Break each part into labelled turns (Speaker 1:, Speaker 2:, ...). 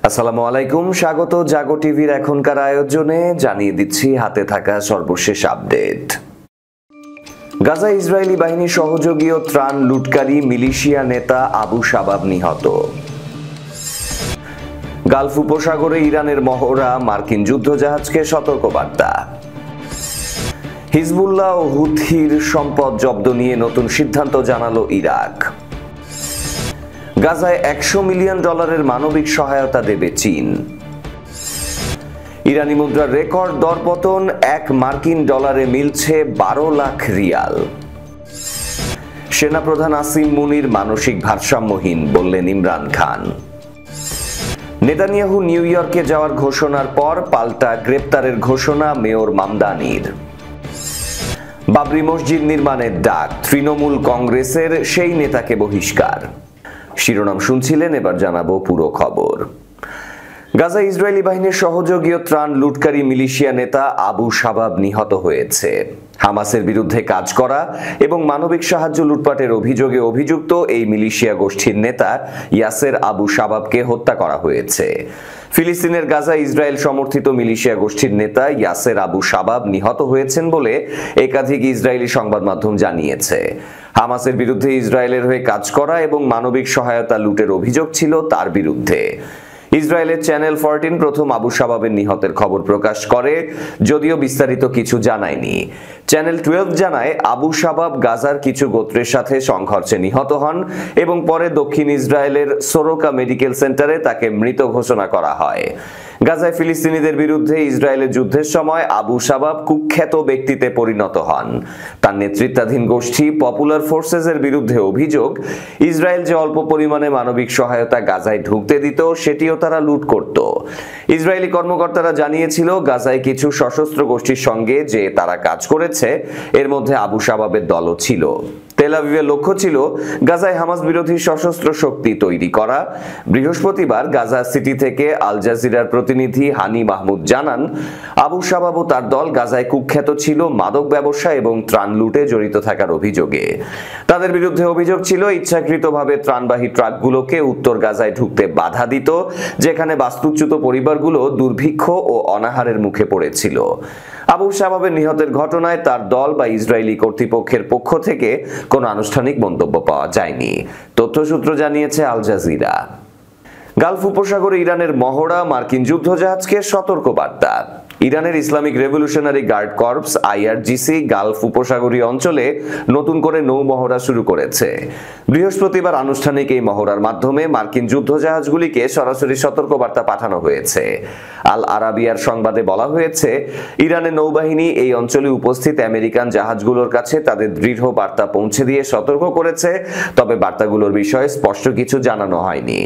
Speaker 1: আসসালামু আলাইকুম, স্বাগত জাগো টিভির এখনকার আয়োজনে। জানিয়ে দিচ্ছি হাতে থাকা সর্বশেষ আপডেট। গাজা ইসরায়েলি বাহিনীর সহযোগী ও ত্রাণ লুটকারী মিলিশিয়া নেতা আবু শাবাব নিহত। গালফ উপসাগরে ইরানের মহড়া, মার্কিন যুদ্ধজাহাজকে সতর্কবার্তা। হিজবুল্লাহ ও হুথির সম্পদ জব্দ নিয়ে নতুন সিদ্ধান্ত জানালো ইরাক। গাজায় $100 মিলিয়ন মানবিক সহায়তা দেবে চীন। ইরানি মুদ্রার রেকর্ড দরপতন, $1 মার্কিন মিলছে 12 লাখ রিয়াল। সেনাপ্রধান আসিম মুনির মানসিক ভারসাম্যহীন বললেন ইমরান খান। নেতানিয়াহু নিউ ইয়র্কে যাওয়ার ঘোষণার পর পাল্টা গ্রেপ্তারের ঘোষণা মেয়র মামদানির। বাবরি মসজিদ নির্মাণের ডাক, তৃণমূল কংগ্রেসের সেই নেতাকে বহিষ্কার। শিরোনাম শুনছিলেন, এবার জানাবো পুরো খবর। গাজা ইসরায়েলি বাহিনীর সহযোগী ও ত্রাণ লুটকারী মিলিশিয়া নেতা আবু শাবাব নিহত হয়েছে। হামাসের বিরুদ্ধে কাজ করা এবং মানবিক সাহায্য লুটপাটের অভিযোগে অভিযুক্ত এই মিলিশিয়া গোষ্ঠীর নেতা ইয়াসের আবু শাবাবকে হত্যা করা হয়েছে। ফিলিস্তিনের গাজা ইসরায়েল সমর্থিত মিলিশিয়া গোষ্ঠীর নেতা ইয়াসের আবু শাবাব নিহত হয়েছেন বলে একাধিক ইসরায়েলি সংবাদ মাধ্যম জানিয়েছে। হামাসের বিরুদ্ধে ইসরায়েলের হয়ে কাজ করা এবং মানবিক সহায়তা লুটের অভিযোগ ছিল তার বিরুদ্ধে। ইসরায়েলের চ্যানেল 14 প্রথম আবু শাবাবের নিহতের খবর প্রকাশ করে, যদিও বিস্তারিত কিছু জানায়নি। চ্যানেল 12 জানায় আবু শাবাব গাজার কিছু গোত্রের সাথে সংঘর্ষে নিহত হন এবং পরে দক্ষিণ ইসরায়েলের সোরোকা মেডিকেল সেন্টারে তাকে মৃত ঘোষণা করা হয়। গাজায় ফিলিস্তিনিদের বিরুদ্ধে ইসরায়েলের যুদ্ধের সময় আবু শাবাব কুখ্যাত ব্যক্তিতে পরিণত হন। তার নেতৃত্বাধীন গোষ্ঠী পপুলার ফোর্সেসের বিরুদ্ধে অভিযোগ, ইসরায়েল যে অল্প পরিমাণে মানবিক সহায়তা গাজায় ঢুকতে দিত সেটিও তারা লুট করত। ইসরায়েলি কর্মকর্তারা জানিয়েছিল গাজায় কিছু সশস্ত্র গোষ্ঠীর সঙ্গে যে তারা কাজ করেছে, এর মধ্যে আবু শাবাবের দলও ছিল। তেল আভিভের লক্ষ্য ছিল গাজায় হামাস বিরোধী সশস্ত্র শক্তি তৈরি করা। বৃহস্পতিবার গাজা সিটি থেকে আল জাজিরার প্রতিনিধি হানি মাহমুদ জানান, আবু শাবাব ও তার দল গাজায় কুখ্যাত ছিল মাদক ব্যবসা এবং ত্রাণ লুটে জড়িত থাকার অভিযোগে। তাদের বিরুদ্ধে অভিযোগ ছিল ইচ্ছাকৃতভাবে ত্রাণবাহী ট্রাকগুলোকে উত্তর গাজায় ঢুকতে বাধা দিত, যেখানে বাস্তুচ্যুত পরিবারগুলো দুর্ভিক্ষ ও অনাহারের মুখে পড়েছিল। আবু শাবাবের নিহতের ঘটনায় তার দল বা ইসরায়েলি কর্তৃপক্ষের পক্ষ থেকে কোনো আনুষ্ঠানিক মন্তব্য পাওয়া যায়নি, তথ্যসূত্র জানিয়েছে আল জাজিরা। গালফ উপসাগরে ইরানের মহড়া, মার্কিন যুদ্ধজাহাজকে সতর্কবার্তা। ইরানের Islamic Revolutionary Guard Corps IRGC Gulf উপসাগরীয় অঞ্চলে নতুন করে নৌ মহড়া শুরু করেছে। বৃহস্পতিবার আনুষ্ঠানিক এই মহড়ার মাধ্যমে মার্কিন যুদ্ধজাহাজগুলিকে সরাসরি সতর্কবার্তা পাঠানো হয়েছে। আল আরাবিয়ার সংবাদে বলা হয়েছে, ইরানের নৌবাহিনী এই অঞ্চলে উপস্থিত আমেরিকান জাহাজগুলোর কাছে তাদের দৃঢ় বার্তা পৌঁছে দিয়ে সতর্ক করেছে, তবে বার্তাগুলোর বিষয়ে স্পষ্ট কিছু জানানো হয়নি।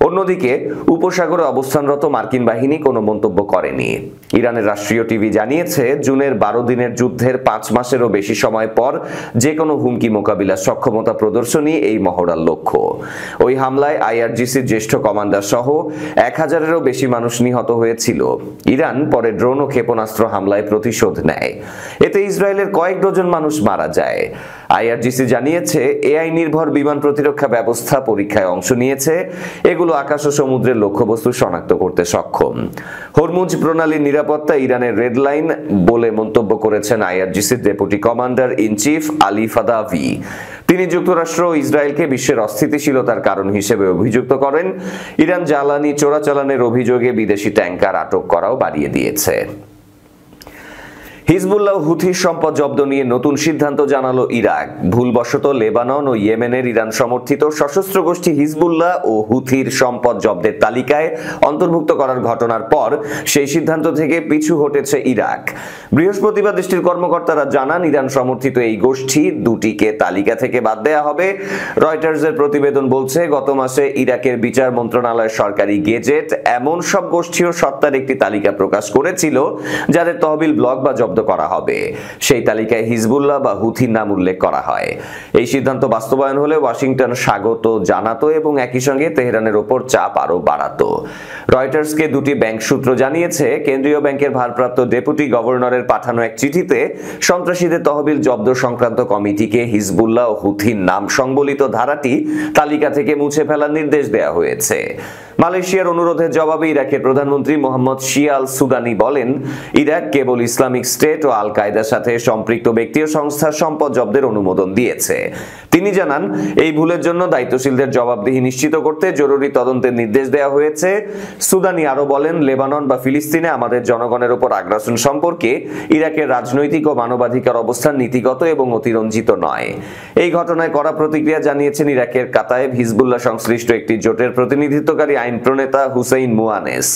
Speaker 1: অন্যদিকে উপসাগরে অবস্থানরত মার্কিন বাহিনী কোনো মন্তব্য করেনি। ইরানের রাষ্ট্রীয় টিভি জানিয়েছে, জুনের 12 দিনের যুদ্ধের 5 মাসেরও বেশি সময় পর যে কোনো হুমকি মোকাবিলার সক্ষমতা প্রদর্শনী এই মহড়ার লক্ষ্য। ওই হামলায় IRGCর জ্যেষ্ঠ কমান্ডার সহ 1000-এরও বেশি মানুষ নিহত হয়েছিল। ইরান পরে ড্রোন ও ক্ষেপণাস্ত্র হামলায় প্রতিশোধ নেয়। এতে ইসরায়েলের কয়েক ডজন মানুষ মারা যায়। IRGC জানিয়েছে, AI নির্ভর বিমান প্রতিরক্ষা ব্যবস্থা পরীক্ষায় অংশ নিয়েছে। এগুলো আকাশ ও সমুদ্রের লক্ষ্যবস্তু শনাক্ত করতে সক্ষম। হরমুজ প্রণালীর নিরাপত্তা ইরানের রেড লাইন বলে মন্তব্য করেছেন IRGCর deputy commander in chief Ali Fadavi. তিনি যুক্তরাষ্ট্র ও ইসরায়েলকে বিশ্বের অস্থিতিশীলতার কারণ হিসেবে অভিযুক্ত করেন। ইরান জ্বালানি চোরাচালানের অভিযোগে বিদেশি ট্যাঙ্কার আটক করাও বাড়িয়ে দিয়েছে। হিজবুল্লাহ ও হুথির সম্পদ জব্দ নিয়ে নতুন সিদ্ধান্ত জানালো ইরাক। ভুলবশত লেবানন ও ইয়েমেনের ইরান সমর্থিত সশস্ত্র গোষ্ঠী হিজবুল্লাহ ও হুথির সম্পদ জব্দের তালিকায় অন্তর্ভুক্ত করার ঘটনার পর সেই সিদ্ধান্ত থেকে পিছু হটেছে ইরাক। বৃহস্পতিবার দেশটির কর্মকর্তারা জানান, ইরান সমর্থিত এই গোষ্ঠী দুটিকে তালিকা থেকে বাদ দেওয়া হবে। রয়টার্সের প্রতিবেদন বলছে, গত মাসে ইরাকের বিচার মন্ত্রণালয়ের সরকারি গেজেট এমন সব গোষ্ঠী ও সত্তার একটি তালিকা প্রকাশ করেছিল যাদের তহবিল ব্লক বা জব্দ করা হবে। সেই তালিকায় হিজবুল্লাহ বা হুথির নাম উল্লেখ করা হয়। এই সিদ্ধান্ত বাস্তবায়ন হলে ওয়াশিংটন স্বাগত জানাতো এবং একই সঙ্গে তেহরানের ওপর চাপ আরো বাড়াতো। রয়টার্সকে দুটি ব্যাংক সূত্র জানিয়েছে, কেন্দ্রীয় ব্যাংকের ভারপ্রাপ্ত ডেপুটি গভর্নরের পাঠানো এক চিঠিতে সন্ত্রাসীদের তহবিল জব্দ সংক্রান্ত কমিটিকে হিজবুল্লাহ ও হুথির নাম সংবলিত ধারাটি তালিকা থেকে মুছে ফেলার নির্দেশ দেওয়া হয়েছে। মালয়েশিয়ার অনুরোধের জবাবে ইরাকের প্রধানমন্ত্রী মোহাম্মদ শিয়া আল সুদানি বলেন, ইরাক কেবল ইসলামিক স্টেট ও আল কায়দার সাথে সম্পৃক্ত ব্যক্তি ও সংস্থার সম্পদ জব্দের অনুমোদন দিয়েছে। তিনি জানান, এই ভুলের জন্য দায়িত্বশীলদের জবাবদিহি নিশ্চিত করতে জরুরি তদন্তের নির্দেশ দেওয়া হয়েছে। সুদানি আরো বলেন, লেবানন বা ফিলিস্তিনে আমাদের জনগণের উপর আগ্রাসন সম্পর্কে ইরাকের রাজনৈতিক ও মানবাধিকার অবস্থান নীতিগত এবং অতিরঞ্জিত নয়। এই ঘটনায় কড়া প্রতিক্রিয়া জানিয়েছেন ইরাকের কাতায়েব হিজবুল্লাহ সংশ্লিষ্ট একটি জোটের প্রতিনিধিত্বকারী আইন প্রণেতা হুসেইন মুয়ানেস।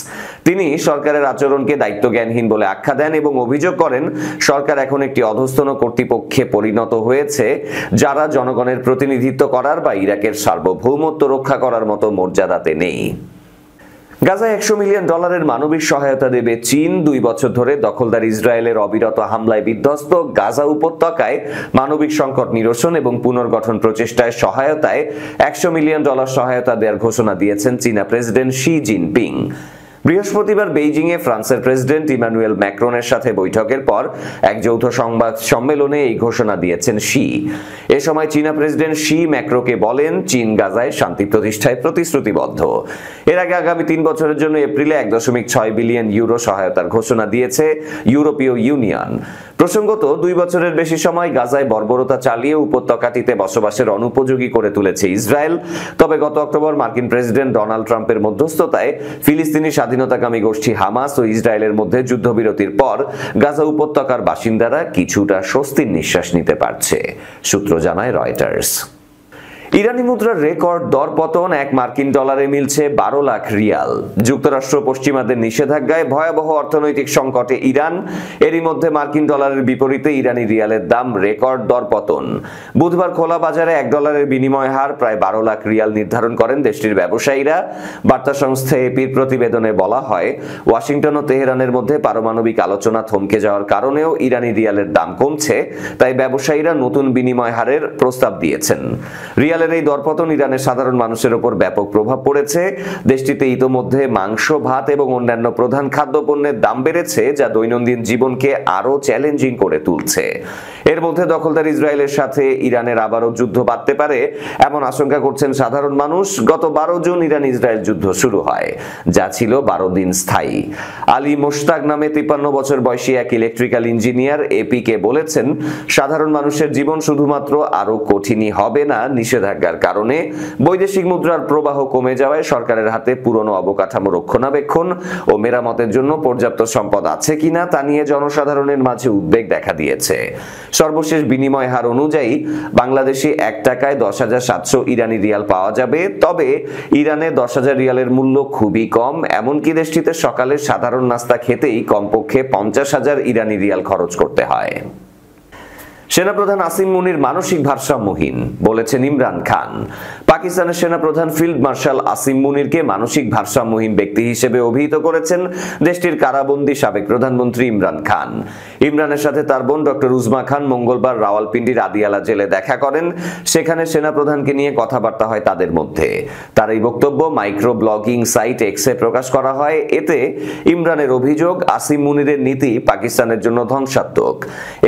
Speaker 1: তিনি সরকারের আচরণকে দায়িত্বজ্ঞানহীন বলে আখ্যা দেন এবং অভিযোগ করেন, সরকার এখন একটি অধস্তন কর্তৃপক্ষে পরিণত হয়েছে, যারা জনগণের প্রতিনিধিত্ব করার বা ইরাকের সার্বভৌমত্ব রক্ষা করার মতো মর্যাদাতে নেই। গাজায় $100 মিলিয়ন মানবিক সহায়তা দেবে চীন। 2 বছর ধরে দখলদার ইসরায়েলের অবিরত হামলায় বিধ্বস্ত গাজা উপত্যকায় মানবিক সংকট নিরসন এবং পুনর্গঠন প্রচেষ্টায় সহায়তায় $100 মিলিয়ন সহায়তা দেওয়ার ঘোষণা দিয়েছেন চীনা প্রেসিডেন্ট শি জিনপিং। বৃহস্পতিবার বেইজিংয়ে ফ্রান্সের প্রেসিডেন্ট ইমানুয়েল ম্যাক্রনের সাথে বৈঠকের পর এক যৌথ সংবাদ সম্মেলনে এই ঘোষণা দিয়েছেন শি। এ সময় চীনা প্রেসিডেন্ট শি ম্যাক্রোকে বলেন, চীন গাজায় শান্তি প্রতিষ্ঠায় প্রতিশ্রুতিবদ্ধ। এর আগে আগামী 3 বছরের জন্য এপ্রিলে 1.6 বিলিয়ন ইউরো সহায়তার ঘোষণা দিয়েছে ইউরোপীয় ইউনিয়ন। প্রসঙ্গত, 2 বছরের বেশি সময় গাজায় বর্বরতা চালিয়ে উপত্যকাটিতে বসবাসের অনুপযোগী করে তুলেছে ইসরায়েল। তবে গত অক্টোবর মার্কিন প্রেসিডেন্ট ডোনাল্ড ট্রাম্পের মধ্যস্থতায় ফিলিস্তিনি স্বাধীনতাকামী গোষ্ঠী হামাস ও ইসরায়েলের মধ্যে যুদ্ধবিরতির পর গাজা উপত্যকার বাসিন্দারা কিছুটা স্বস্তির নিঃশ্বাস নিতে পারছে, সূত্র জানায় রয়টার্স। ইরানি মুদ্রার রেকর্ড দরপতন, $1 মার্কিন মিলছে 12 লাখ রিয়াল। যুক্তরাষ্ট্র পশ্চিমাদের নিষেধাজ্ঞায় ভয়াবহ অর্থনৈতিক সংকটে ইরান। এরই মধ্যে মার্কিন ডলারের বিপরীতে ইরানি রিয়ালের দাম রেকর্ড দরপতন। বুধবার খোলা বাজারে $1 বিনিময় হার প্রায় 12 লাখ রিয়াল নির্ধারণ করেন দেশটির ব্যবসায়ীরা। বার্তা সংস্থা এপির প্রতিবেদনে বলা হয়, ওয়াশিংটন ও তেহরানের মধ্যে পারমাণবিক আলোচনা থমকে যাওয়ার কারণেও ইরানি রিয়ালের দাম কমছে, তাই ব্যবসায়ীরা নতুন বিনিময় হারের প্রস্তাব দিয়েছেন। রিয়ালের এই দরপতন ইরানের সাধারণ মানুষের উপর ব্যাপক প্রভাব পড়েছে। দেশটিতে ইতোমধ্যে মাংস, ভাত এবং অন্যান্য প্রধান খাদ্যপণ্যের দাম বেড়েছে, যা দৈনন্দিন জীবনকে আরো চ্যালেঞ্জিং করে তুলছে। এর মধ্যে দখলদার ইসরায়েলের সাথে ইরানের আবারও যুদ্ধ বাঁধতে পারে এমন আশঙ্কা করছেন সাধারণ মানুষ। গত 12 জুন ইরান ইসরায়েল যুদ্ধ শুরু হয়, যা ছিল 12 দিন স্থায়ী। আলী মোশতাক নামে 53 বছর বয়সী এক ইলেকট্রিক্যাল ইঞ্জিনিয়ার এপিকে বলেছেন, সাধারণ মানুষের জীবন শুধুমাত্র আরো কঠিনই হবে না, নিষেধাজ্ঞার কারণে বৈদেশিক মুদ্রার প্রবাহ কমে যাওয়ায় সরকারের হাতে পুরনো অবকাঠামো রক্ষণাবেক্ষণ ও মেরামতের জন্য পর্যাপ্ত সম্পদ আছে কিনা তা নিয়ে জনসাধারণের মাঝে উদ্বেগ দেখা দিয়েছে। সর্বশেষ বিনিময় হার অনুযায়ী বাংলাদেশে 1 টাকায় 10,700 ইরানি রিয়াল পাওয়া যাবে। তবে ইরানে 10,000 রিয়ালের মূল্য খুবই কম, এমনকি দেশটিতে সকালের সাধারণ নাস্তা খেতেই কমপক্ষে 50,000 ইরানি রিয়াল খরচ করতে হয়। সেনাপ্রধান আসিম মুনির মানসিক ভারসাম্যহীন, বলেছেন ইমরান খান। পাকিস্তানের সেনাপ্রধান ফিল্ড মার্শাল আসিম মুনিরকে মানসিক ভারসাম্যহীন ব্যক্তি হিসেবে অভিহিত করেছেন দেশটির কারাবন্দী সাবেক প্রধানমন্ত্রী ইমরান খান। ইমরানের সাথে তার বোন ডক্টর উজমা খান মঙ্গলবার রাওয়ালপিন্ডির আদিয়ালা জেলে দেখা করেন। সেখানে সেনাপ্রধানকে নিয়ে কথাবার্তা হয় তাদের মধ্যে। তার এই বক্তব্য মাইক্রো ব্লগিং সাইট এক্সে প্রকাশ করা হয়। এতে ইমরানের অভিযোগ, আসিম মুনিরের নীতি পাকিস্তানের জন্য ধ্বংসাত্মক।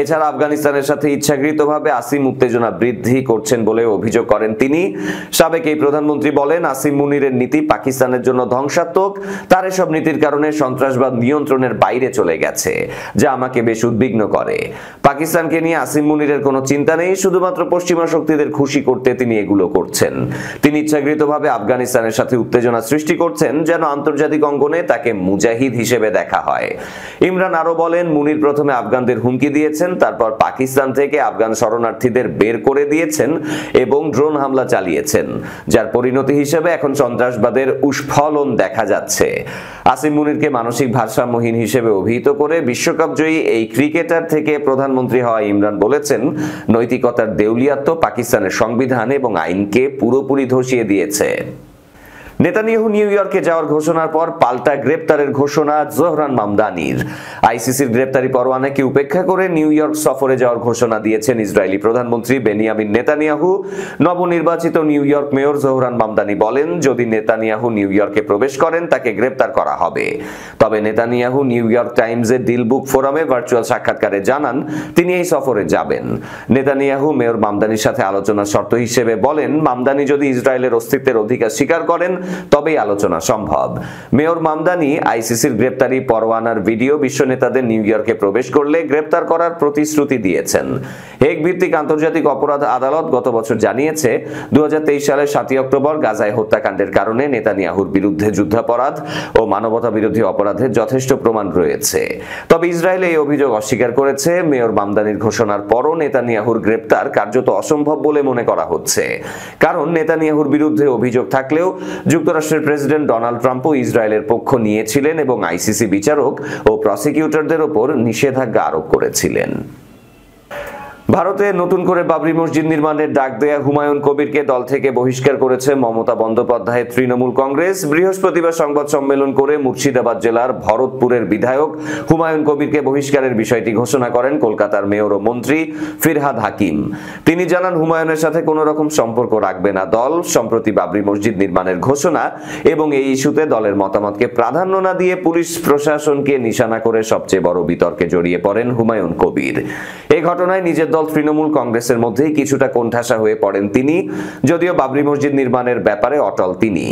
Speaker 1: এছাড়া আফগানিস্তানের সাথে ইচ্ছাকৃতভাবে আসিম উত্তেজনা বৃদ্ধি করছেন বলে অভিযোগ করেন তিনি। সাবেক এই প্রধানমন্ত্রী বলেন, আসিম মুনিরের নীতি পাকিস্তানের জন্য ধ্বংসাত্মক। তার এসব নীতির কারণে সন্ত্রাসবাদ নিয়ন্ত্রণের বাইরে চলে গেছে, যা আমাকে বেশ উদ্বিগ্ন করে। পাকিস্তানকে নিয়ে আসিম মুনিরের কোনো চিন্তা নেই, শুধুমাত্র পশ্চিমা শক্তিদের খুশি করতে তিনি এগুলো করছেন। তিনি ইচ্ছাকৃতভাবে আফগানিস্তানের সাথে উত্তেজনা সৃষ্টি করছেন, যেন আন্তর্জাতিক অঙ্গনে তাকে মুজাহিদ হিসেবে দেখা হয়। ইমরান আরো বলেন, মুনির প্রথমে আফগানদের হুমকি দিয়েছেন, তারপর পাকিস্তান থেকে আফগান শরণার্থীদের বের করে দিয়েছেন এবং ড্রোন হামলা চালিয়েছেন, যার পরিণতি হিসেবে এখন সন্ত্রাসবাদের উস্ফলন দেখা যাচ্ছে। আসিম মুনিরকে মানসিক ভারসাম্যহীন হিসেবে অভিহিত করে বিশ্বকাপ জয়ী এই ক্রিকেটার থেকে প্রধানমন্ত্রী হওয়া ইমরান বলেছেন, নৈতিকতার দেউলিয়াত্ব পাকিস্তানের সংবিধান এবং আইনকে পুরোপুরি ধসিয়ে দিয়েছে। নেতানিয়াহু নিউ ইয়র্কে যাওয়ার ঘোষণার পর পাল্টা গ্রেপ্তারের ঘোষণা জোহরান মামদানির। আইসিসির গ্রেপ্তারি পরোয়ানাকে উপেক্ষা করে নিউ ইয়র্ক সফরে যাওয়ার ঘোষণা দিয়েছেন ইসরায়েলি প্রধানমন্ত্রী বেনিয়ামিন নেতানিয়াহু। নবনির্বাচিত new York mayor Zohran Mamdani বলেন, যদি নেতানিয়াহু নিউ ইয়র্কে প্রবেশ করেন তাকে গ্রেপ্তার করা হবে। তবে নেতানিয়াহু নিউ ইয়র্ক টাইমসের ডিল বুক ফোরামে ভার্চুয়াল সাক্ষাৎকারে জানান তিনি এই সফরে যাবেন। নেতানিয়াহু মেয়র মামদানির সাথে আলোচনার শর্ত হিসেবে বলেন, মামদানি যদি ইসরায়েলের অস্তিত্বের অধিকার স্বীকার করেন তবেই আলোচনা সম্ভব। মেয়র মামদানি আইসিসির গ্রেপ্তারি পরোয়ানার ভিডিও বিশ্ব নেতাদের নিউ ইয়র্কে প্রবেশ করলে গ্রেপ্তার করার প্রতিশ্রুতি দিয়েছেন। হেগ ভিত্তিক আন্তর্জাতিক অপরাধ আদালত গত বছর জানিয়েছে 2023 সালের 7 অক্টোবর গাজায় হত্যাকাণ্ডের কারণে নেতানিয়াহুর বিরুদ্ধে যুদ্ধাপরাধ ও মানবতা বিরোধী অপরাধের যথেষ্ট প্রমাণ রয়েছে। তবে ইসরায়েল এই অভিযোগ অস্বীকার করেছে। মেয়র মামদানির ঘোষণার পরও নেতানিয়াহুর গ্রেপ্তার কার্যত অসম্ভব বলে মনে করা হচ্ছে, কারণ নেতানিয়াহুর বিরুদ্ধে অভিযোগ থাকলেও যুক্তরাষ্ট্রের প্রেসিডেন্ট ডোনাল্ড ট্রাম্পও ইসরায়েলের পক্ষ নিয়েছিলেন এবং আইসিসি বিচারক ও প্রসিকিউটরদের ওপর নিষেধাজ্ঞা আরোপ করেছিলেন। ভারতে নতুন করে বাবরি মসজিদ নির্মাণের ডাক দেয়া হুমায়ুন কবিরকে দল থেকে বহিষ্কার করেছে মমতা বন্দ্যোপাধ্যায়ের তৃণমূল কংগ্রেস। বৃহস্পতিবার সংবাদ সম্মেলন করে মুর্শিদাবাদ জেলার ভরতপুরের বিধায়ক হুমায়ুন কবিরকে বহিষ্কারের বিষয়টি ঘোষণা করেন কলকাতার মেয়র ও মন্ত্রী ফিরহাদ হাকিম। তিনি জানান, হুমায়ুনের সাথে কোনো রকম সম্পর্ক রাখবে না দল। সম্প্রতি বাবরি মসজিদ নির্মাণের ঘোষণা এবং এই ইস্যুতে দলের মতামতকে প্রাধান্য না দিয়ে পুলিশ প্রশাসনকে নিশানা করে সবচেয়ে বড় বিতর্কে জড়িয়ে পড়েন হুমায়ুন কবির। এই ঘটনায় নিজের দল তৃণমূল কংগ্রেসের মধ্যেই কিছুটা কোণঠাসা হয়ে পড়েন তিনি, যদিও বাবরি মসজিদ নির্মাণের ব্যাপারে অটল তিনি।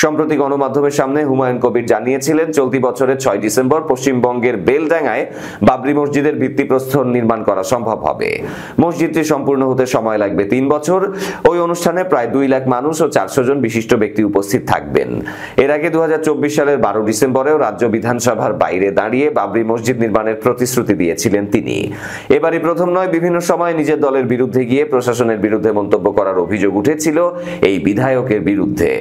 Speaker 1: সম্প্রতি গণমাধ্যমের সামনে হুমায়ুন কবির জানিয়েছিলেন, চলতি বছরের 6 ডিসেম্বর পশ্চিমবঙ্গের বেলডাঙ্গায় বাবরি মসজিদের ভিত্তিপ্রস্তর নির্মাণ করা সম্ভব হবে। মসজিদটি সম্পূর্ণ হতে সময় লাগবে 3 বছর। ওই অনুষ্ঠানে প্রায় 2 লাখ মানুষ ও 400 জন বিশিষ্ট ব্যক্তি উপস্থিত থাকবেন। এর আগে 2024 সালের 12 ডিসেম্বরেও রাজ্য বিধানসভার বাইরে দাঁড়িয়ে বাবরি মসজিদ নির্মাণের প্রতিশ্রুতি দিয়েছিলেন তিনি। এবারই প্রথম নয়, বিভিন্ন সময় নিজের দলের বিরুদ্ধে গিয়ে প্রশাসনের বিরুদ্ধে মন্তব্য করার অভিযোগ উঠেছিল এই বিধায়কের বিরুদ্ধে।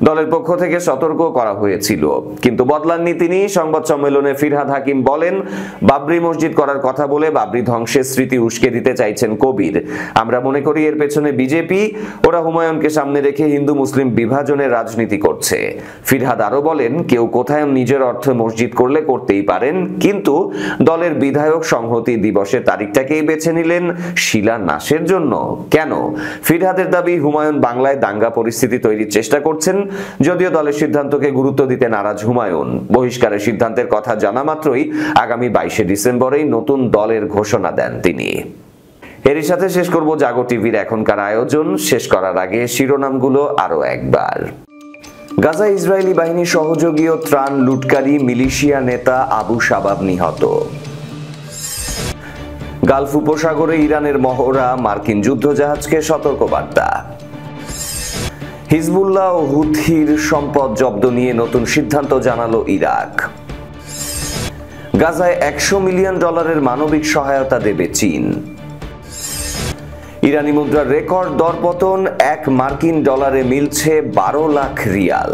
Speaker 1: দলের পক্ষ থেকে সতর্ক করা হয়েছিল, কিন্তু বদলাননি তিনি। সংবাদ সম্মেলনে ফিরহাদ হাকিম বলেন, বাবরি মসজিদ করার কথা বলে বাবরি ধ্বংসের স্মৃতি উস্কে দিতে চাইছেন কবির। আমরা মনে করি এর পেছনে বিজেপি। ওরা হুমায়ুনকে সামনে রেখে হিন্দু মুসলিম বিভাজনের রাজনীতি করছে। ফিরহাদ আরো বলেন, কেউ কোথায় নিজের অর্থে মসজিদ করলে করতেই পারেন, কিন্তু দলের বিধায়ক সংহতি দিবসের তারিখটাকেই বেছে নিলেন শিলান্যাসের জন্য কেন? ফিরহাদের দাবি, হুমায়ুন বাংলায় দাঙ্গা পরিস্থিতি তৈরির চেষ্টা করছেন। যদিও দলের সিদ্ধান্তকে গুরুত্ব দিতে নারাজ হুমায়ুন। বহিষ্কারের সিদ্ধান্তের কথা জানা মাত্রই আগামী 22 ডিসেম্বরেই নতুন দলের ঘোষণা দেন তিনি। এরই সাথে শেষ করব জাগো টিভির এখনকার আয়োজন। শেষ করার আগে শিরোনামগুলো আরো একবার। গাজায় ইসরায়েলি বাহিনীর সহযোগী ও ত্রাণ লুটকারী মিলিশিয়া নেতা আবু শাবাব নিহত। গালফ উপসাগরে ইরানের মহড়া, মার্কিন যুদ্ধজাহাজকে সতর্কবার্তা। হিজবুল্লাহ ও হুথির সম্পদ জব্দ নিয়ে নতুন সিদ্ধান্ত জানালো ইরাক। গাজায় $100 মিলিয়ন মানবিক সহায়তা দেবে চীন। ইরানি মুদ্রার রেকর্ড দরপতন, 1 মার্কিন ডলারে মিলছে 12 লাখ রিয়াল।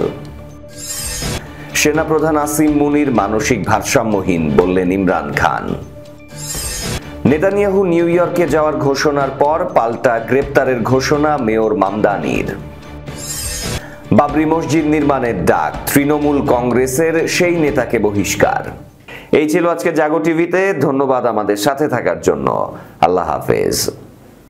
Speaker 1: সেনাপ্রধান আসিম মুনির মানসিক ভারসাম্যহীন বললেন ইমরান খান। নেতানিয়াহু নিউ ইয়র্কে যাওয়ার ঘোষণার পর পাল্টা গ্রেপ্তারের ঘোষণা মেয়র মামদানির। বাবরি মসজিদ নির্মাণের ডাক, তৃণমূল কংগ্রেসের সেই নেতাকে বহিষ্কার। এই ছিল আজকে জাগো টিভিতে। ধন্যবাদ আমাদের সাথে থাকার জন্য। আল্লাহ হাফেজ।